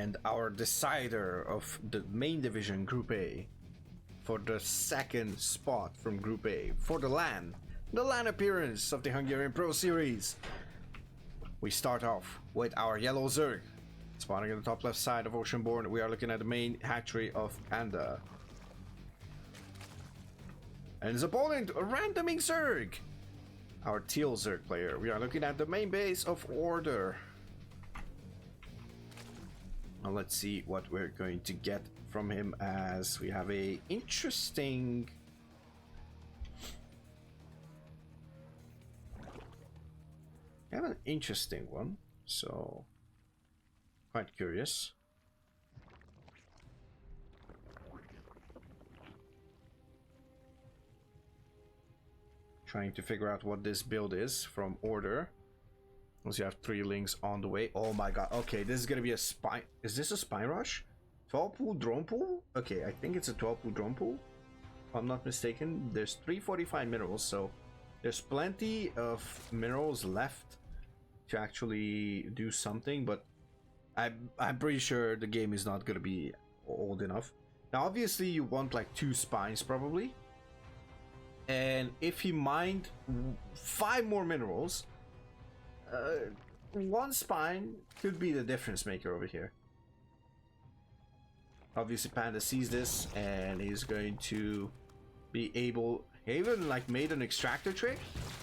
and our decider of the main division, Group A, for the second spot from Group A for the LAN appearance of the Hungarian Pro Series. We start off with our yellow Zerg. Spawning on the top left side of Oceanborn, we are looking at the main hatchery of Panda. And his opponent, a randoming Zerg. Our teal Zerg player, we are looking at the main base of Order. Now let's see what we're going to get from him, as we have a interesting one, so quite curious. Trying to figure out what this build is from Order. Once you have 3 links on the way. Oh my god. Okay, this is gonna be a spy. Is this a spy rush? 12 pool drone pool? Okay, I think it's a 12 pool drone pool, if I'm not mistaken. There's 345 minerals, so there's plenty of minerals left to actually do something, but I'm pretty sure the game is not gonna be old enough. Now obviously you want like 2 spines probably, and if he mined 5 more minerals, 1 spine could be the difference maker over here. Obviously Panda sees this and he's going to be able, even like made an extractor trick.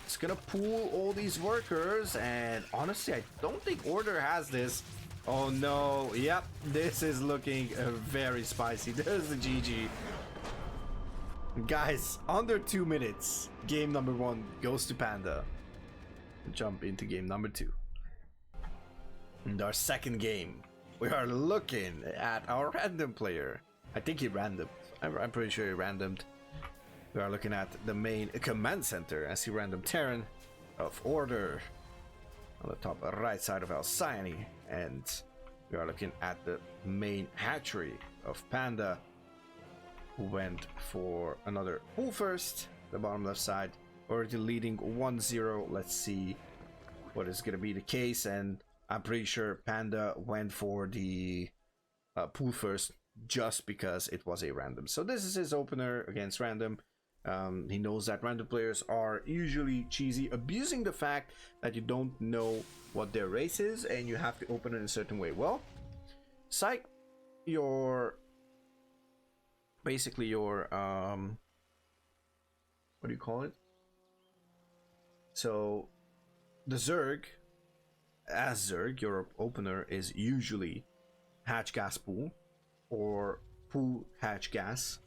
It's gonna pull all these workers, and honestly I don't think Order has this. Oh no, yep, this is looking very spicy. There's the GG. Guys, under 2 minutes, game number 1 goes to Panda. Jump into game number 2. And our second game, we are looking at our random player. I think he randomed. I'm pretty sure he randomed. We are looking at the main command center as he random Terran of Order on the top right side of Alcyone, and we are looking at the main hatchery of Panda, who went for another pool first. The bottom left side already leading 1-0. Let's see what is going to be the case, and I'm pretty sure Panda went for the pool first just because it was a random. So this is his opener against random. He knows that random players are usually cheesy, abusing the fact that you don't know what their race is and you have to open it in a certain way. Well, psych, basically your what do you call it? So the Zerg, as Zerg, your opener is usually hatch gas pool or pool hatch gas,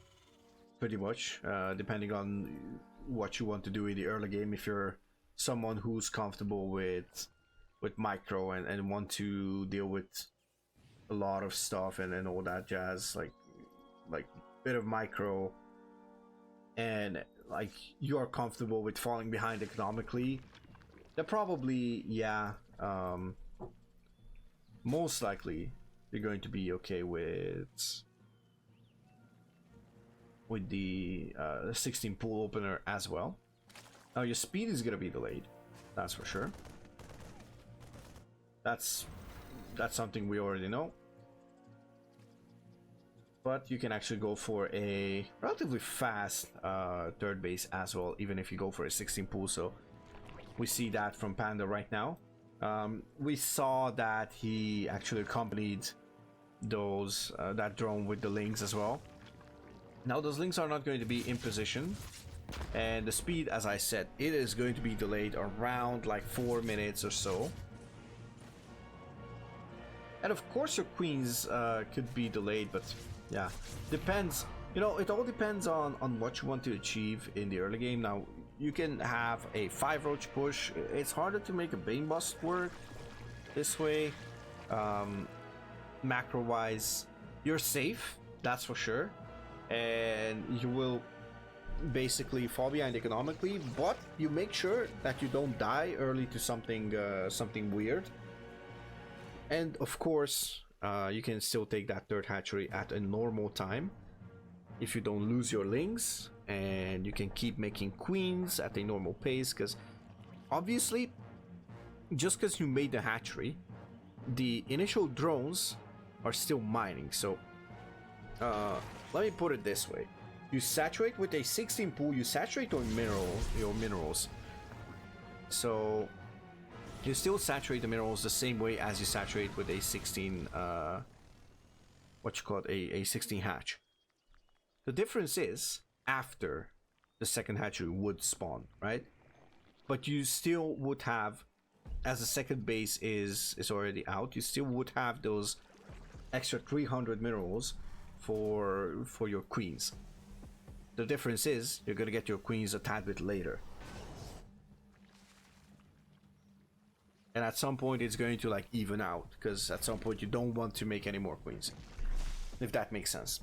pretty much, depending on what you want to do in the early game. If you're someone who's comfortable with micro and want to deal with a lot of stuff and all that jazz, like bit of micro, and like you're comfortable with falling behind economically, then probably, yeah, most likely you're going to be okay with the 16 pool opener as well. Now your speed is going to be delayed, that's for sure. That's something we already know. But you can actually go for a relatively fast third base as well, even if you go for a 16 pool. So we see that from Panda right now. We saw that he actually accompanied those that drone with the links as well. Now those links are not going to be in position, and the speed, as I said, it is going to be delayed around like 4 minutes or so. And of course your queens could be delayed, but yeah, depends. You know, it all depends on what you want to achieve in the early game. Now you can have a 5 roach push. It's harder to make a Bane Bust work this way. Macro wise, you're safe, that's for sure, and you will basically fall behind economically, but you make sure that you don't die early to something weird. And of course you can still take that third hatchery at a normal time if you don't lose your links, and you can keep making queens at a normal pace, because obviously just because you made the hatchery, the initial drones are still mining. So let me put it this way. You saturate with a 16 pool, you saturate on your minerals. So you still saturate the minerals the same way as you saturate with a 16 a 16 hatch. The difference is after the second hatchery would spawn, right? But you still would have, as the second base is already out, you still would have those extra 300 minerals for your queens. The difference is you're gonna get your queens a tad bit later, and at some point it's going to like even out, because at some point you don't want to make any more queens, if that makes sense.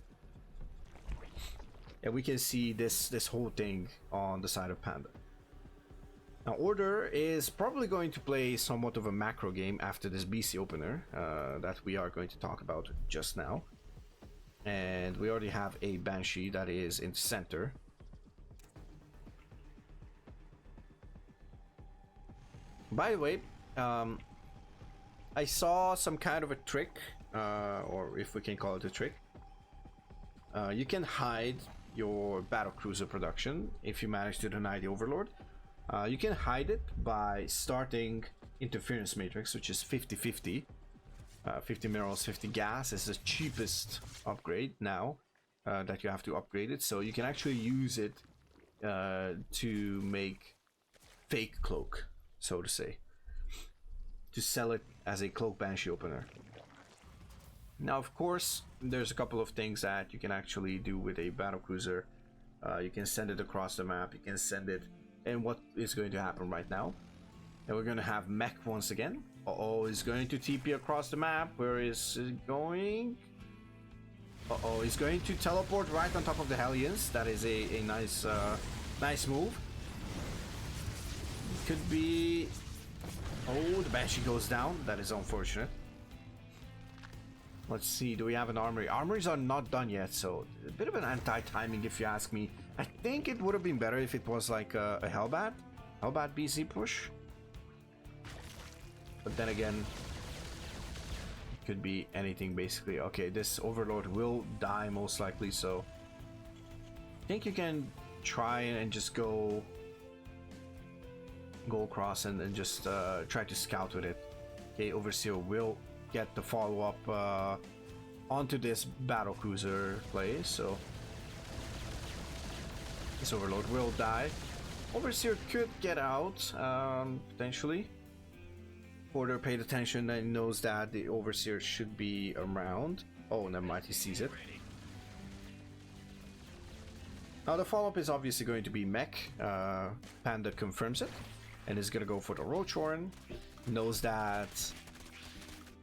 And we can see this whole thing on the side of Panda. Now Order is probably going to play somewhat of a macro game after this BC opener that we are going to talk about just now. And we already have a Banshee that is in center. By the way, I saw some kind of a trick, or if we can call it a trick. You can hide your battlecruiser production if you manage to deny the Overlord. You can hide it by starting interference matrix, which is 50-50. 50 minerals, 50 gas is the cheapest upgrade now that you have to upgrade it. So you can actually use it to make fake cloak, so to say, to sell it as a cloak Banshee opener. Now, of course, there's a couple of things that you can actually do with a battlecruiser. You can send it across the map, you can send it, and what is going to happen right now? And we're going to have mech once again. Uh-oh, he's going to TP across the map. Where is it going? Uh-oh, he's going to teleport right on top of the Hellions. That is a nice nice move. Could be... Oh, the Banshee goes down. That is unfortunate. Let's see, do we have an armory? Armories are not done yet, so a bit of an anti-timing if you ask me. I think it would have been better if it was like a Hellbat BC push. But then again, it could be anything basically. Okay, this Overlord will die most likely, so I think you can try and just go across and just try to scout with it. Okay, Overseer will get the follow-up onto this battlecruiser play, so this Overlord will die. Overseer could get out potentially. Order paid attention and knows that the Overseer should be around. Oh, never mind, he sees it. Now the follow-up is obviously going to be mech. Panda confirms it and is gonna go for the Roachhorn. Knows that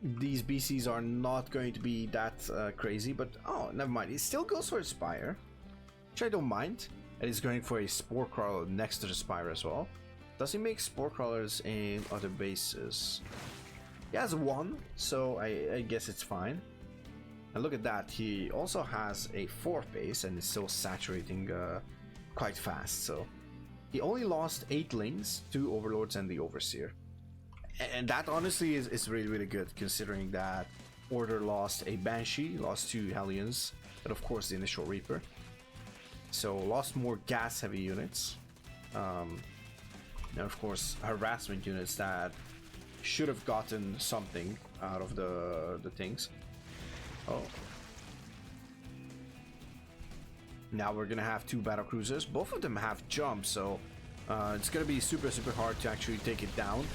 these BCs are not going to be that crazy, but oh, never mind. He still goes for a Spire, which I don't mind. And he's going for a Spore Crawler next to the Spire as well. Does he make Spore Crawlers in other bases? He has one, so I guess it's fine. And look at that, he also has a fourth base and is still saturating quite fast. So he only lost 8 lanes, 2 Overlords and the Overseer. And that honestly is really, really good, considering that Order lost a Banshee, lost 2 Hellions, and of course the initial Reaper. So lost more gas heavy units. And of course harassment units that should have gotten something out of the things. Oh. Now we're gonna have 2 battlecruisers. Both of them have jump, so it's gonna be super hard to actually take it down.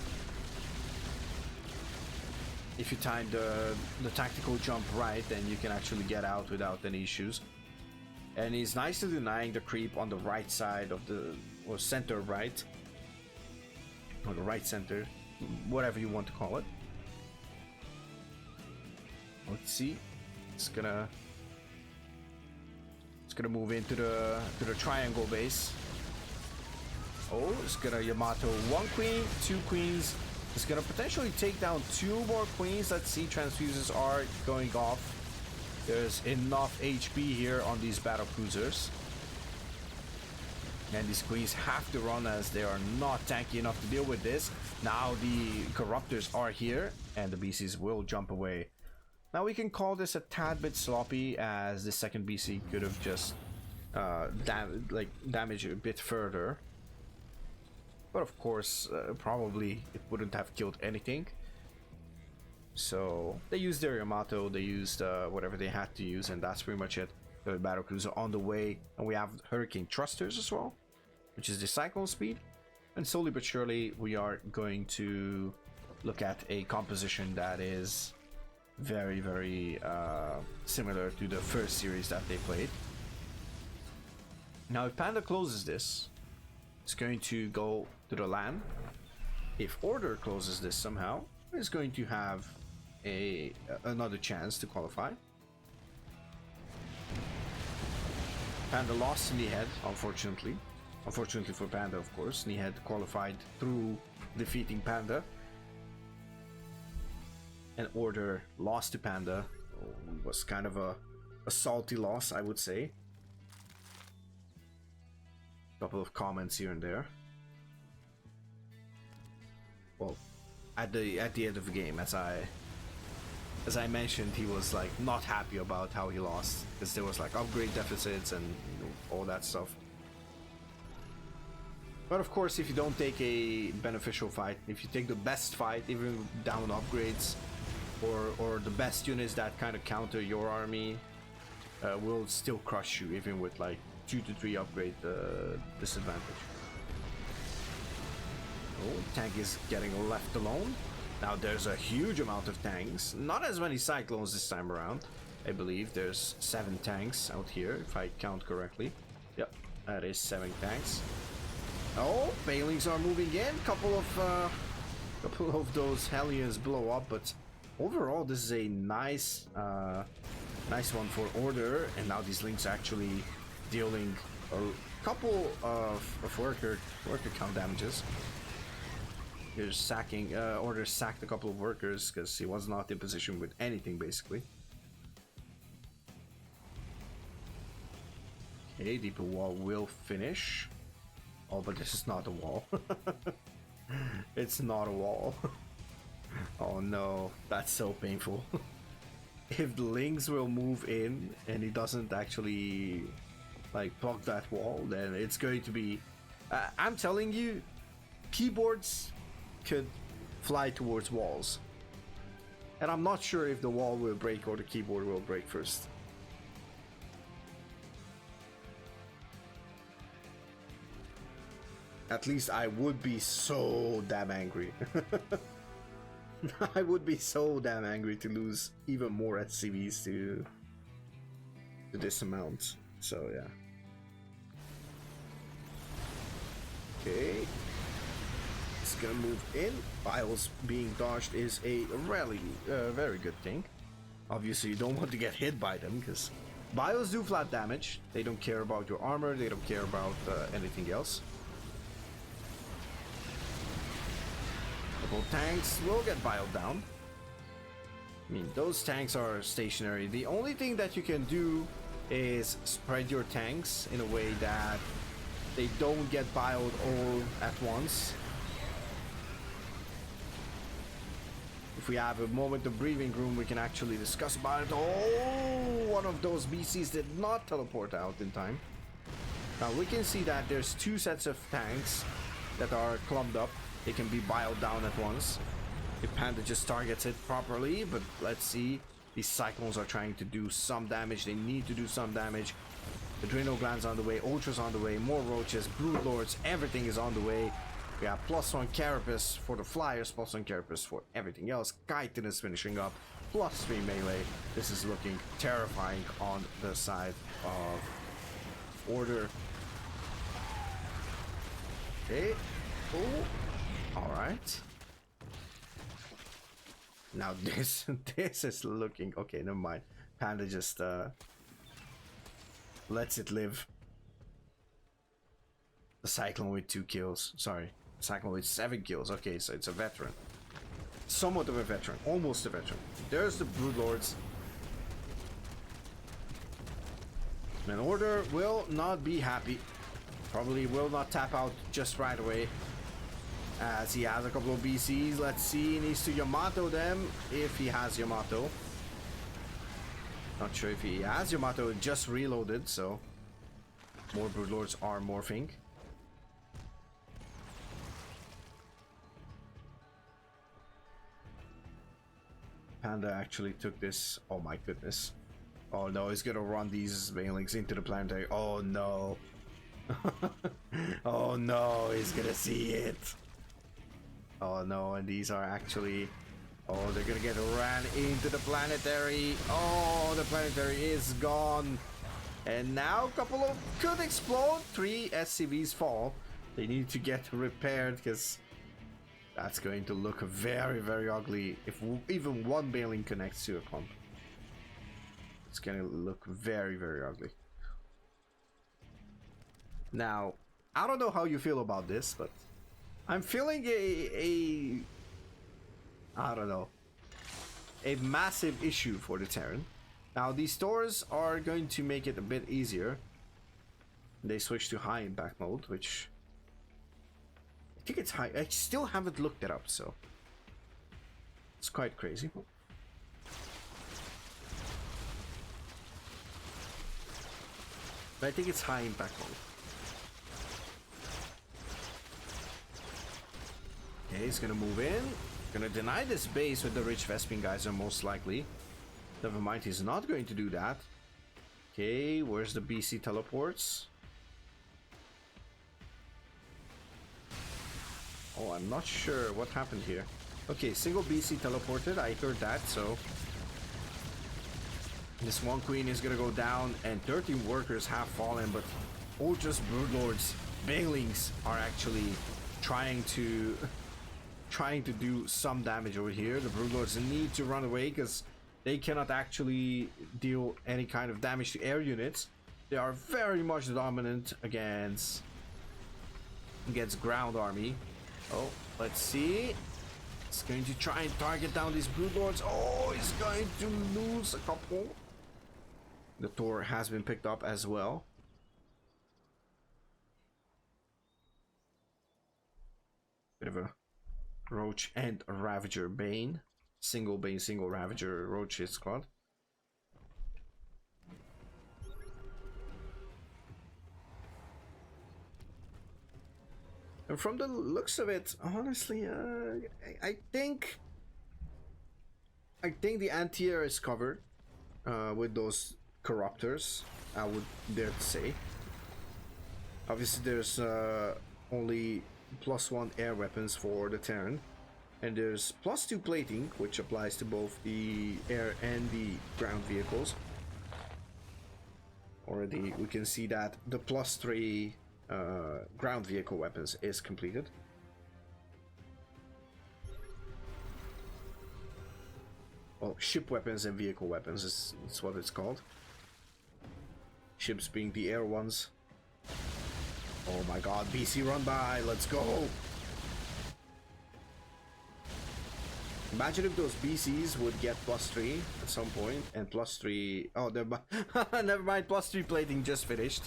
If you time the tactical jump right, then you can actually get out without any issues. And he's nicely denying the creep on the right side of the, or center right, or the right center, whatever you want to call it. Let's see. It's gonna move into the triangle base. Oh, it's gonna Yamato 1 queen, 2 queens. It's gonna potentially take down 2 more queens. Let's see, transfuses are going off. There's enough HP here on these battlecruisers. And these queens have to run as they are not tanky enough to deal with this. Now the corruptors are here and the BCs will jump away. Now we can call this a tad bit sloppy, as the second BC could have just damaged a bit further. But of course, probably it wouldn't have killed anything. So they used their Yamato, they used whatever they had to use, and that's pretty much it. The battle cruiser on the way, and we have Hurricane Thrusters as well, which is the cyclone speed. And slowly but surely, we are going to look at a composition that is very, very similar to the first series that they played. Now, if Panda closes this, it's going to go to the LAN. If Order closes this somehow, it's going to have another chance to qualify. Panda lost in the head, unfortunately. Unfortunately for Panda, of course. Nihed qualified through defeating Panda. And Order lost to Panda. It was kind of a salty loss, I would say. Couple of comments here and there. Well, at the end of the game, as I mentioned, he was like not happy about how he lost, because there was like upgrade deficits and all that stuff. But of course, if you don't take a beneficial fight, if you take the best fight, even down upgrades, or the best units that kind of counter your army, will still crush you, even with like 2 to 3 upgrade disadvantage. Oh, tank is getting left alone. Now there's a huge amount of tanks. Not as many cyclones this time around. I believe there's 7 tanks out here, if I count correctly. Yep, that is 7 tanks. Oh, Bailings are moving in. Couple of those Hellions blow up, but overall this is a nice one for Order. And now these Links actually dealing a couple of worker count damages. Here's sacking. Order sacked a couple of workers because he was not in position with anything, basically. Okay, Deeper Wall will finish. Oh, but this is not a wall. It's not a wall. Oh no, that's so painful. If the Lynx will move in and he doesn't actually like block that wall, then it's going to be... I'm telling you, keyboards could fly towards walls. And I'm not sure if the wall will break or the keyboard will break first. At least I would be so damn angry. I would be so damn angry to lose even more SCVs to this amount. So yeah. Okay. It's gonna move in. Biles being dodged is a really very good thing. Obviously you don't want to get hit by them, because Biles do flat damage. They don't care about your armor, they don't care about anything else. Couple tanks will get biled down. I mean, those tanks are stationary. The only thing that you can do is spread your tanks in a way that they don't get biled all at once. If we have a moment of breathing room, we can actually discuss about it. Oh, one of those BCs did not teleport out in time. Now we can see that there's 2 sets of tanks that are clumped up. They can be biled down at once if Panda just targets it properly, but let's see. These Cyclones are trying to do some damage. They need to do some damage. Adrenal Glands on the way, Ultras on the way, more Roaches, Broodlords, everything is on the way. We have +1 Carapace for the Flyers, +1 Carapace for everything else. Chitin is finishing up, +3 melee. This is looking terrifying on the side of Order. Okay. Oh. Alright. Now this is looking... Okay, never mind. Panda just lets it live. The Cyclone with 2 kills. Sorry. Cyclone with 7 kills. Okay, so it's a veteran. Somewhat of a veteran. Almost a veteran. There's the Broodlords. And Order will not be happy. Probably will not tap out just right away, as he has a couple of BCs. Let's see, he needs to Yamato them if he has Yamato. Not sure if he has. Yamato just reloaded, so more broodlords are morphing. Panda actually took this. Oh my goodness. Oh no, he's gonna run these banelings into the planetary. Oh no. Oh no, he's gonna see it. Oh no, and these are actually... Oh, they're gonna get ran into the planetary. Oh, the planetary is gone. And now a couple of could explode. 3 SCVs fall. They need to get repaired because that's going to look very, very ugly if even one bailing connects to a comp. It's gonna look very, very ugly. Now, I don't know how you feel about this, but I'm feeling I don't know, a massive issue for the Terran. Now, these stores are going to make it a bit easier. They switch to high impact mode, which I think it's high. I still haven't looked it up, so it's quite crazy. But I think it's high impact mode. Okay, he's gonna move in. Gonna deny this base with the rich Vespene guys are most likely. Never mind, he's not going to do that. Okay, where's the BC teleports? Oh, I'm not sure what happened here. Okay, single BC teleported. I heard that, so this one queen is gonna go down, and 13 workers have fallen, but Ultra's broodlords, banelings are actually trying to do some damage over here. The broodlords need to run away because they cannot actually deal any kind of damage to air units. They are very much dominant against ground army. Oh, let's see. It's going to try and target down these broodlords. Oh, he's going to lose a couple. The Tor has been picked up as well. Bit of a Roach and a Ravager Bane. Single Bane, single Ravager, Roach hit squad. And from the looks of it, honestly, I think the anti-air is covered with those corruptors, I would dare to say. Obviously, there's only +1 air weapons for the Terran, and there's +2 plating, which applies to both the air and the ground vehicles. Already, we can see that the +3 ground vehicle weapons is completed. Well, ship weapons and vehicle weapons is what it's called. Ships being the air ones. Oh my god, BC run by, let's go! Imagine if those BCs would get +3 at some point, and +3... Oh, never mind, +3 plating just finished.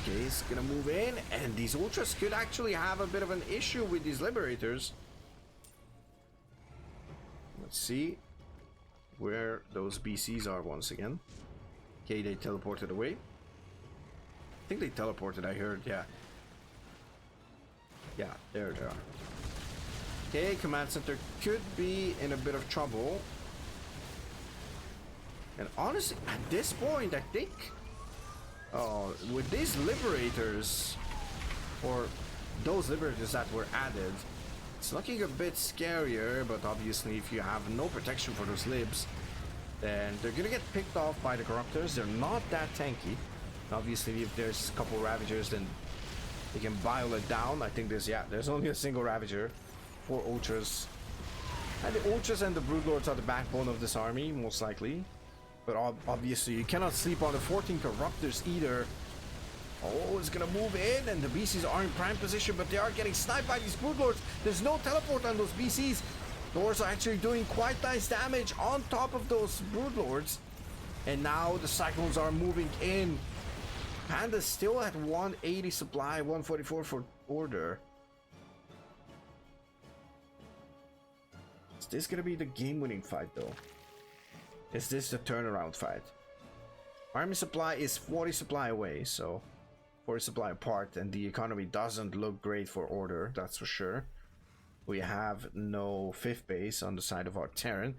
Okay, he's gonna move in, and these Ultras could actually have a bit of an issue with these Liberators. Let's see where those BCs are once again. Okay, they teleported away. I think they teleported, I heard, yeah. Yeah, there they are. Okay, command center could be in a bit of trouble. And honestly, at this point, I think... Oh, with these Liberators, or those Liberators that were added, it's looking a bit scarier, but obviously if you have no protection for those Libs, then they're gonna get picked off by the Corruptors. They're not that tanky. Obviously, if there's a couple Ravagers, then they can bile it down. I think there's only a single Ravager. 4 Ultras. And the Ultras and the Broodlords are the backbone of this army, most likely. But obviously, you cannot sleep on the 14 Corruptors either. Oh, it's gonna move in, and the BCs are in prime position, but they are getting sniped by these Broodlords. There's no teleport on those BCs. Doors are actually doing quite nice damage on top of those Broodlords. And now the Cyclones are moving in. Panda's still at 180 supply, 144 for order. Is this gonna be the game-winning fight, though? Is this the turnaround fight? Army supply is 40 supply away, so 40 supply apart, and the economy doesn't look great for order, that's for sure. We have no 5th base on the side of our Terran,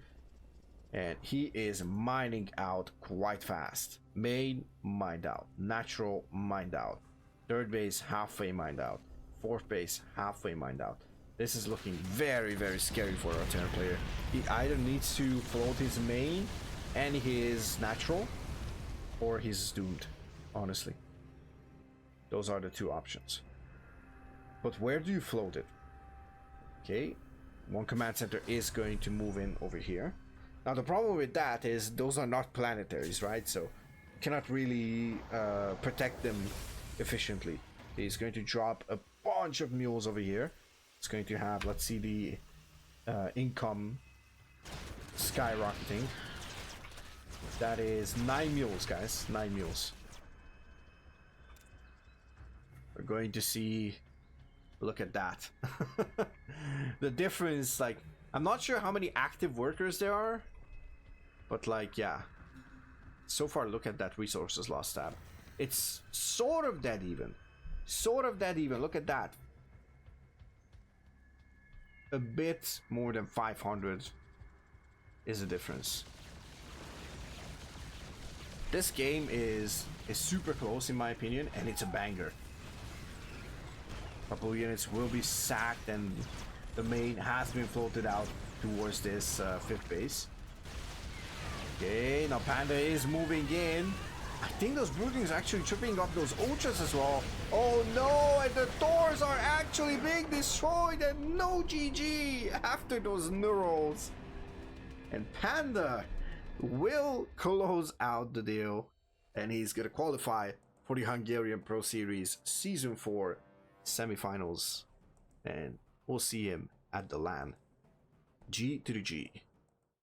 and he is mining out quite fast. Main mined out, natural mined out, 3rd base halfway mined out, 4th base halfway mined out. This is looking very, very scary for our Terran player. He either needs to float his main and his natural, or he's doomed, honestly. Those are the 2 options. But where do you float it? Okay, one command center is going to move in over here. Now the problem with that is those are not planetaries, right? So you cannot really protect them efficiently. He's going to drop a bunch of mules over here. It's going to have, let's see, the income skyrocketing. That is 9 mules, guys. 9 mules. We're going to see... Look at that. The difference, like... I'm not sure how many active workers there are. But, like, yeah. So far, look at that resources lost tab. It's sort of dead even. Sort of dead even. Look at that. A bit more than 500 is the difference. This game is super close in my opinion, and it's a banger. A couple of units will be sacked, and the main has been floated out towards this 5th base. Okay, now Panda is moving in. I think those Broodings are actually tripping up those Ultras as well. Oh no, and the doors are actually being destroyed, and no GG after those neurals. And Panda will close out the deal, and he's gonna qualify for the Hungarian Pro Series Season 4 semifinals, and we'll see him at the LAN. G to the G.